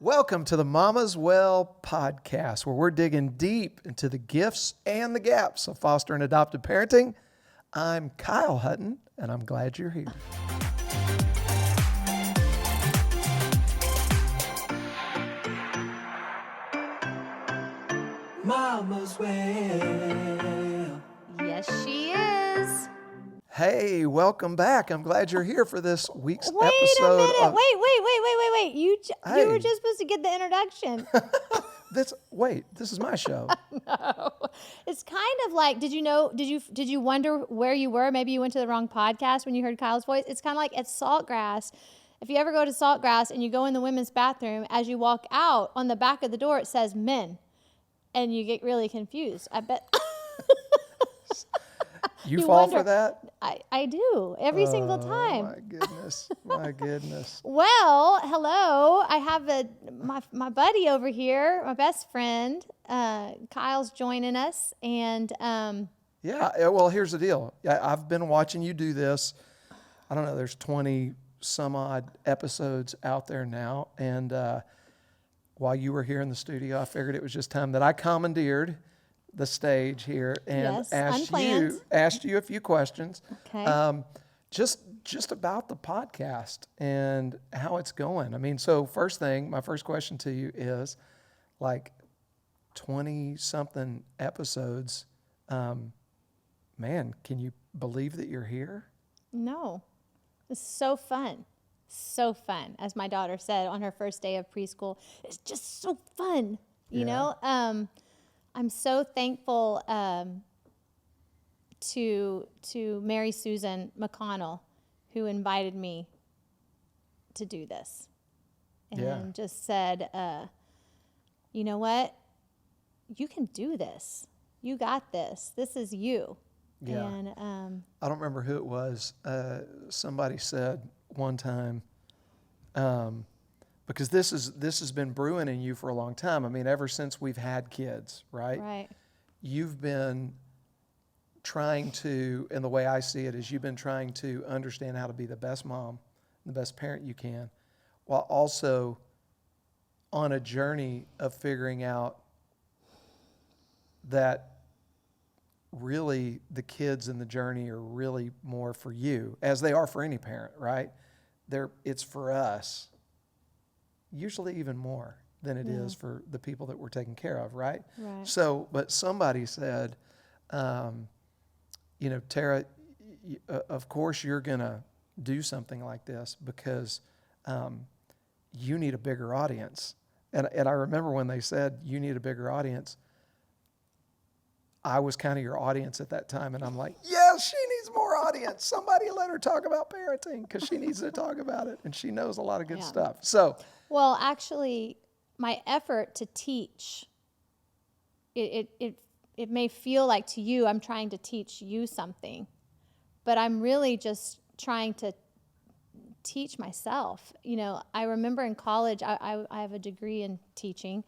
Welcome to the Mama's Well podcast, where we're digging deep into the gifts and the gaps of foster and adoptive parenting. I'm Kyle Hutton, and I'm glad you're here. Mama's Well. Yes, she is. Hey, welcome back. I'm glad you're here for this week's Wait episode. a minute. Wait. You Hey. were just supposed to get the introduction. This is my show. No. It's kind of like, did you wonder where you were? Maybe you went to the wrong podcast when you heard Kyle's voice. It's kind of like at Saltgrass. If you ever go to Saltgrass and you go in the women's bathroom, as you walk out, on the back of the door, it says men. And you get really confused. I bet. You fall wonder. for that? I do every single time. My goodness. Well, hello. I have my buddy over here, my best friend. Kyle's joining us, and Yeah, well, here's the deal. I've been watching you do this. I don't know, there's 20 some odd episodes out there now, and while you were here in the studio, I figured it was just time that I commandeered the stage here and Yes, asked you a few questions. Okay. Just about the podcast and how it's going. I mean, so my first question to you is, like, 20-something episodes. Man, can you believe that you're here? No, it's so fun. So fun. As my daughter said on her first day of preschool, it's just so fun. You know, I'm so thankful to Mary Susan McConnell, who invited me to do this, and just said, you know what, you can do this. You got this. This is you. Yeah. And I don't remember who it was. Somebody said one time, because this has been brewing in you for a long time. I mean, ever since we've had kids, right? right. You've been trying to, and the way I see it is you've been trying to understand how to be the best mom, the best parent you can, while also on a journey of figuring out that really the kids in the journey are really more for you, as they are for any parent, right? It's for us, usually even more than it is for the people that we're taking care of, right? Right. So, but somebody said, Tara, of course you're going to do something like this because you need a bigger audience. And I remember when they said you need a bigger audience, I was kind of your audience at that time, and I'm like, yes, she needs more audience. Somebody let her talk about parenting because she needs to talk about it, and she knows a lot of good stuff. So, well, actually, my effort to teach, it may feel like to you I'm trying to teach you something, but I'm really just trying to teach myself. You know, I remember in college, I have a degree in teaching.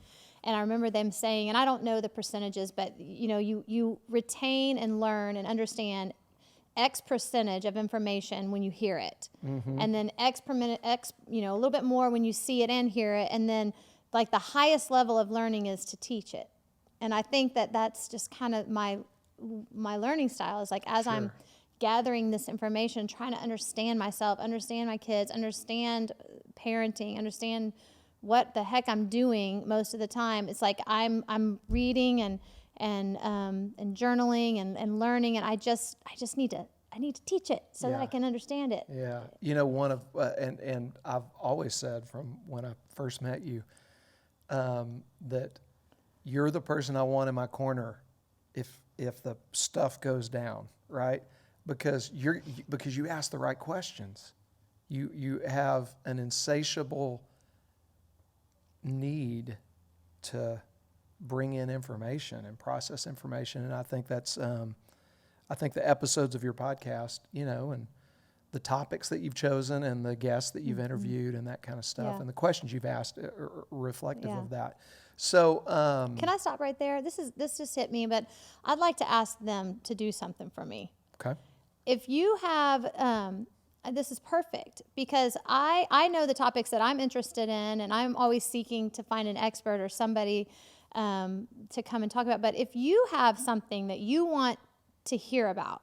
And I remember them saying, and I don't know the percentages, but you retain and learn and understand X percentage of information when you hear it. Mm-hmm. And then X per minute, a little bit more when you see it and hear it. And then like the highest level of learning is to teach it. And I think that that's just kind of my learning style is like, as I'm gathering this information, trying to understand myself, understand my kids, understand parenting, understand what the heck I'm doing most of the time. It's like I'm reading and journaling and learning, and I just need to teach it so that I can understand it. Yeah, one of and I've always said from when I first met you that you're the person I want in my corner if the stuff goes down, right? Because you ask the right questions. You have an insatiable need to bring in information and process information, and I think that's I think the episodes of your podcast, and the topics that you've chosen and the guests that you've interviewed and that kind of stuff, and the questions you've asked are reflective of that. So can I stop right there? This just hit me, but I'd like to ask them to do something for me. Okay. If you have this is perfect because I know the topics that I'm interested in, and I'm always seeking to find an expert or somebody to come and talk about. But if you have something that you want to hear about,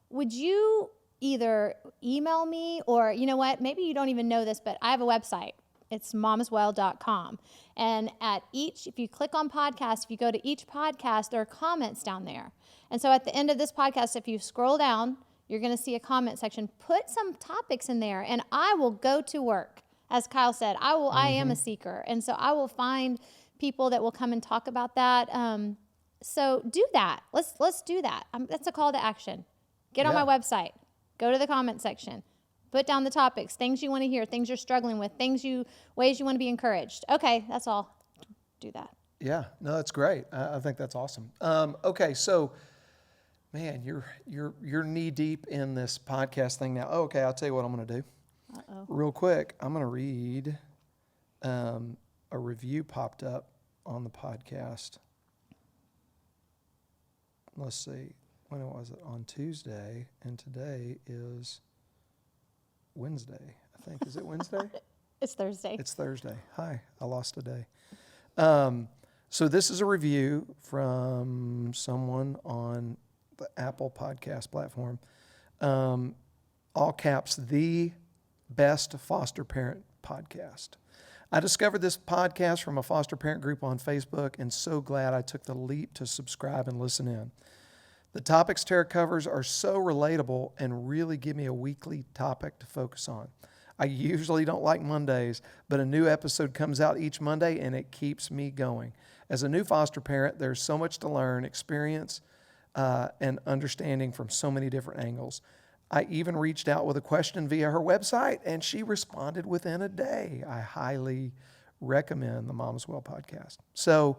would you either email me or, you know what, maybe you don't even know this, but I have a website. It's mamaswell.com. And if you click on podcast, if you go to each podcast, there are comments down there. And so at the end of this podcast, if you scroll down, you're going to see a comment section. Put some topics in there, and I will go to work. As Kyle said, I am a seeker. And so I will find people that will come and talk about that. So do that. Let's do that. That's a call to action. Get on my website. Go to the comment section. Put down the topics, things you want to hear, things you're struggling with, ways you want to be encouraged. Okay, that's all. Do that. Yeah, no, that's great. I think that's awesome. Okay, so, man, you're knee deep in this podcast thing now. Oh, okay, I'll tell you what I'm going to do. Real quick, I'm going to read a review popped up on the podcast. Let's see, when was it? On Tuesday, and today is Wednesday, I think. Is it Wednesday? It's Thursday. It's Thursday. Hi, I lost a day. So this is a review from someone on the Apple podcast platform. All caps, the best foster parent podcast. I discovered this podcast from a foster parent group on Facebook and so glad I took the leap to subscribe and listen in. The topics Tara covers are so relatable and really give me a weekly topic to focus on. I usually don't like Mondays, but a new episode comes out each Monday and it keeps me going. As a new foster parent, there's so much to learn, experience, and understanding from so many different angles. I even reached out with a question via her website and she responded within a day. I highly recommend the Mama's Well podcast. So,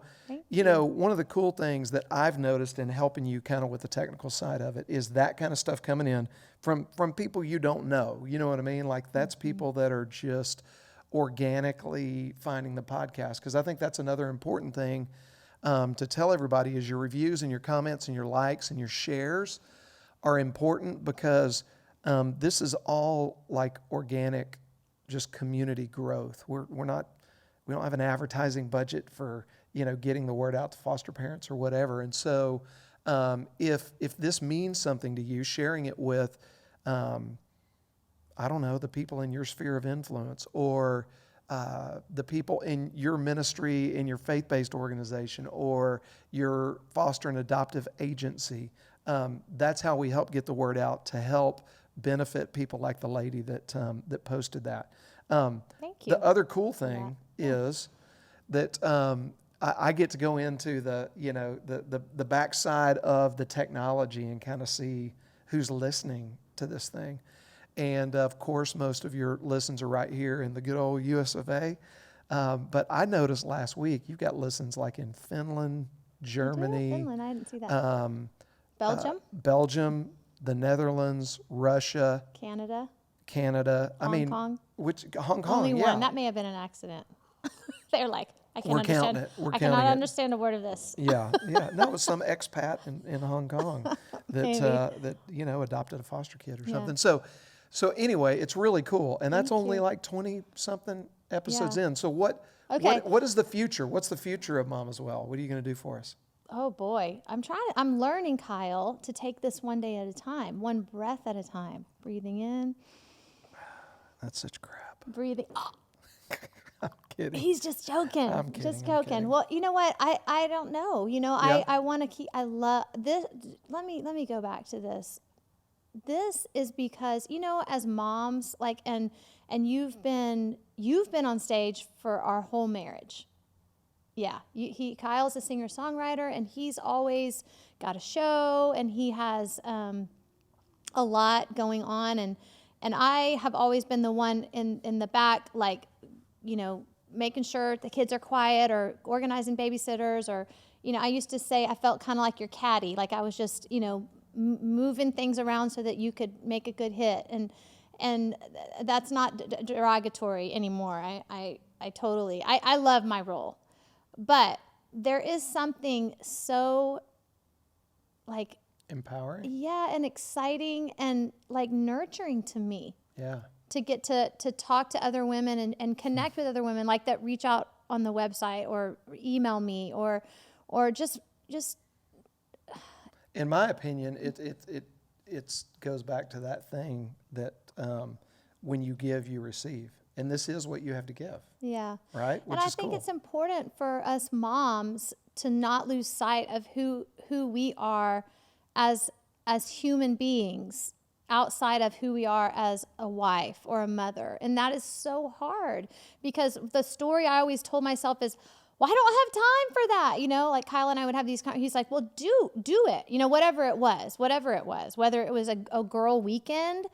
you know, one of the cool things that I've noticed in helping you kind of with the technical side of it is that kind of stuff coming in from people you don't know. You know what I mean? Like that's people that are just organically finding the podcast. Because I think that's another important thing to tell everybody is your reviews and your comments and your likes and your shares are important because this is all like organic, just community growth. We don't have an advertising budget for, you know, getting the word out to foster parents or whatever. And so if this means something to you, sharing it with, I don't know, the people in your sphere of influence or the people in your ministry, in your faith-based organization or your foster and adoptive agency, that's how we help get the word out to help benefit people like the lady that posted that. Thank you. The other cool thing is that I get to go into the backside of the technology and kind of see who's listening to this thing. And of course, most of your listens are right here in the good old US of A. But I noticed last week you've got listens like in Finland, Germany, Finland, I didn't see that. Belgium, the Netherlands, Russia, Canada. Hong Kong. Hong Kong. Only yeah. one. That may have been an accident. They're like, I We're can't counting understand. it. We're I counting cannot it. understand a word of this. Yeah. No, it was some expat in Hong Kong that adopted a foster kid or something. So anyway, it's really cool, and that's only like 20 something episodes in. So what is the future? What's the future of Mama's Well? What are you going to do for us? Oh boy, I'm learning, Kyle, to take this one day at a time, one breath at a time. Breathing in. That's such crap. Breathing. Oh. I'm kidding. He's just joking. I'm kidding. Just joking. Well, you know what? I don't know. You know, I want to keep. I love this. Let me go back to this. This is because, you know, as moms, like, and you've been on stage for our whole marriage. Yeah, Kyle's a singer-songwriter, and he's always got a show, and he has a lot going on, and I have always been the one in the back, like, you know, making sure the kids are quiet or organizing babysitters, or, you know, I used to say I felt kind of like your caddy, like I was just, you know, moving things around so that you could make a good hit, and that's not derogatory anymore. I totally love my role. But there is something so, like, empowering? Yeah, and exciting and, like, nurturing to me Yeah. to get to talk to other women and connect with other women like that reach out on the website or email me or just In my opinion, it goes back to that thing that when you give, you receive. And this is what you have to give, yeah. right? And Which I is think cool. it's important for us moms to not lose sight of who we are as human beings outside of who we are as a wife or a mother. And that is so hard because the story I always told myself is, well, I don't have time for that. You know, like Kyle and I would have these, he's like, well, do it. You know, whatever it was, whether it was a girl weekend,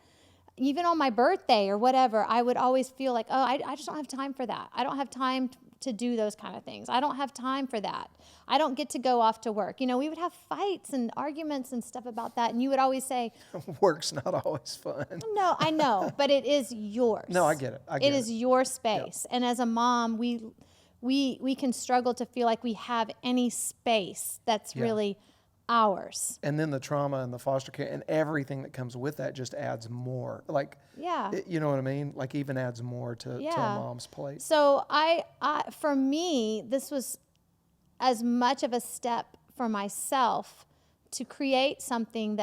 even on my birthday or whatever, I would always feel like, oh, I just don't have time for that. I don't have time to do those kind of things. I don't have time for that. I don't get to go off to work. You know, we would have fights and arguments and stuff about that. And you would always say, Work's not always fun. no, I know, but it is yours. No, I get it. It is your space. And as a mom, we can struggle to feel like we have any space that's really ours. And then the trauma and the foster care and everything that comes with that just adds more. Like, you know what I mean? Like even adds more to a mom's plate. So I for me, this was as much of a step for myself to create something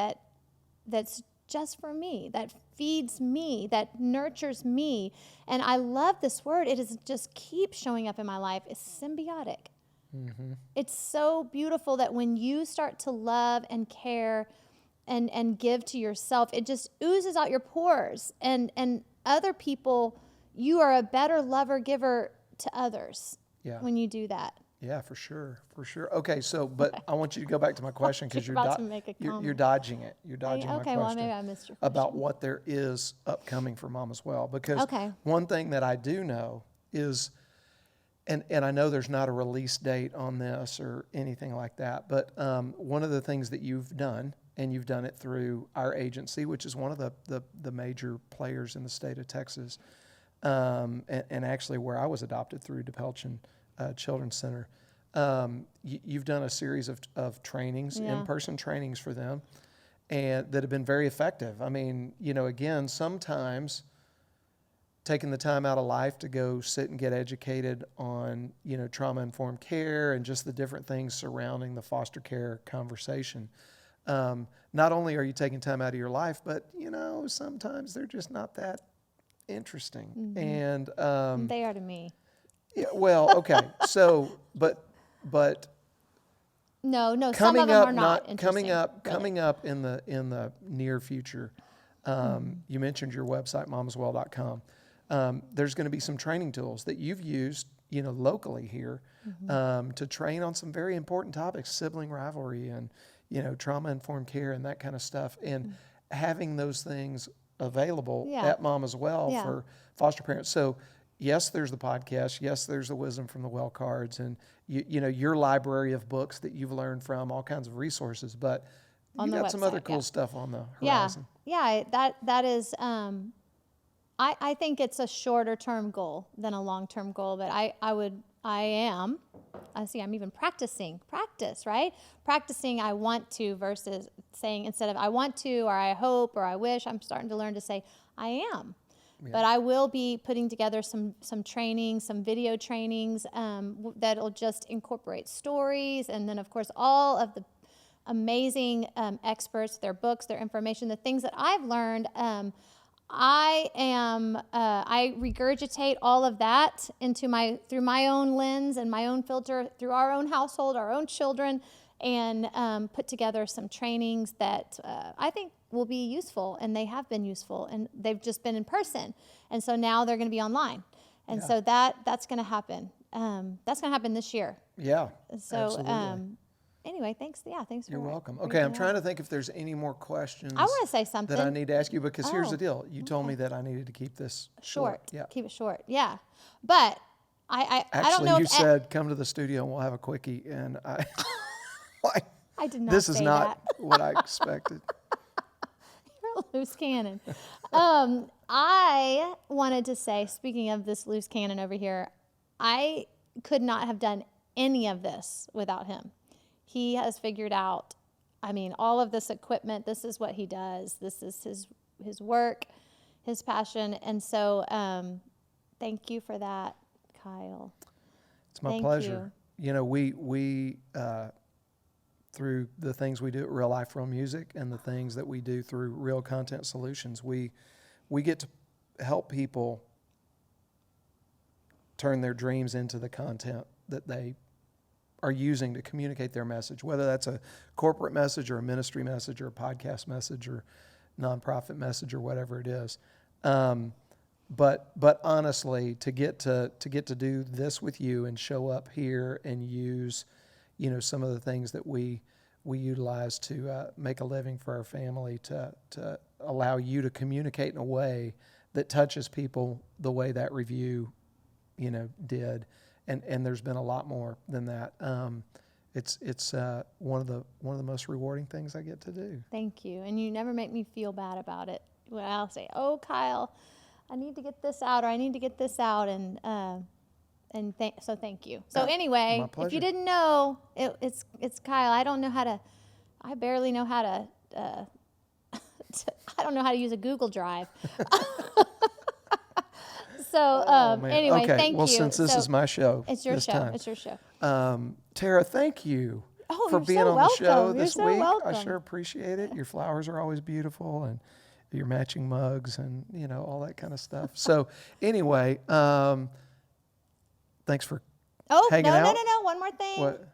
that's just for me, that feeds me, that nurtures me. And I love this word. It is just keeps showing up in my life. It's symbiotic. Mm-hmm. It's so beautiful that when you start to love and care and give to yourself, it just oozes out your pores. And other people, you are a better lover giver to others when you do that. Yeah, for sure. Okay, so, but I want you to go back to my question because you're dodging it. You're dodging my question. Well, maybe I missed your question. About what there is upcoming for Mom as well. Because one thing that I do know is, and I know there's not a release date on this or anything like that, but one of the things that you've done, and you've done it through our agency, which is one of the major players in the state of Texas, and actually where I was adopted through DePelchin Children's Center. You've done a series of trainings, in-person trainings for them, and that have been very effective. I mean, you know, again, sometimes taking the time out of life to go sit and get educated on, you know, trauma-informed care and just the different things surrounding the foster care conversation. Not only are you taking time out of your life, but, you know, sometimes they're just not that interesting. Mm-hmm. And they are to me. Yeah, well, okay. So, but no, some of them are not interesting. Coming up in the near future. You mentioned your website, mamaswell.com. There's going to be some training tools that you've used, you know, locally here, to train on some very important topics, sibling rivalry and, you know, trauma-informed care and that kind of stuff. And having those things available at Mom as well for foster parents. So, yes, there's the podcast. Yes, there's the Wisdom from the Well cards and, you know, your library of books that you've learned from, all kinds of resources. But you got some other cool stuff on the horizon. Yeah, that is, I think it's a shorter term goal than a long term goal, but I'm even practicing, right? Practicing I want to versus saying instead of I want to or I hope or I wish, I'm starting to learn to say I am. Yeah. But I will be putting together some trainings, some video trainings that'll just incorporate stories. And then, of course, all of the amazing experts, their books, their information, the things that I've learned. I regurgitate all of that through my own lens and my own filter, through our own household, our own children, and put together some trainings that I think will be useful, and they have been useful, and they've just been in person, and so now they're going to be online, and so that's going to happen. That's going to happen this year. Yeah. So absolutely. Anyway, thanks. Yeah, thanks. You're welcome. Okay, I'm trying to think if there's any more questions. I want to say something that I need to ask you because here's the deal. You told me that I needed to keep this short. Yeah. Keep it short. Yeah, but I don't know. Actually, you said come to the studio and we'll have a quickie, and I did not. This say is not that. what I expected. You're a loose cannon. I wanted to say, speaking of this loose cannon over here, I could not have done any of this without him. He has figured out, I mean, all of this equipment. This is what he does. This is his work, his passion. And so thank you for that, Kyle. It's my Thank pleasure. You know, we through the things we do at Real Life Real Music and the things that we do through Real Content Solutions, we get to help people turn their dreams into the content that they are using to communicate their message, whether that's a corporate message or a ministry message or a podcast message or nonprofit message or whatever it is. But honestly, to get to do this with you and show up here and use, you know, some of the things that we utilize to make a living for our family, to allow you to communicate in a way that touches people the way that review, you know, did, and there's been a lot more than that. It's one of the most rewarding things I get to do. Thank you. And you never make me feel bad about it. When I'll say, "Oh, Kyle, I need to get this out," or "I need to get this out," so thank you. So anyway, my if pleasure. you didn't know, it's Kyle. I barely know how to. I don't know how to use a Google Drive. So Man. anyway, okay. thank well, you. since this So is my show, it's your this show. time. It's your show. Tara, thank you Oh, for you're being so on the show welcome. this You're so week. welcome. I sure appreciate it. Your flowers are always beautiful, and your matching mugs, and you know, all that kind of stuff. So anyway, thanks for Oh, hanging out. no. One more thing. What?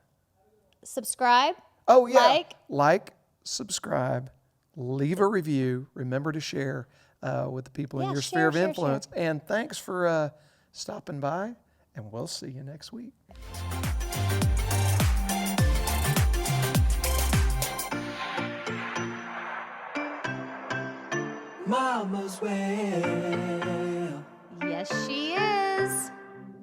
Subscribe. Oh yeah, Like. subscribe, leave a review. Remember to share with the people in Yeah, your share, sphere of share, influence. And thanks for stopping by. And we'll see you next week. Mama's well. Yes, she is.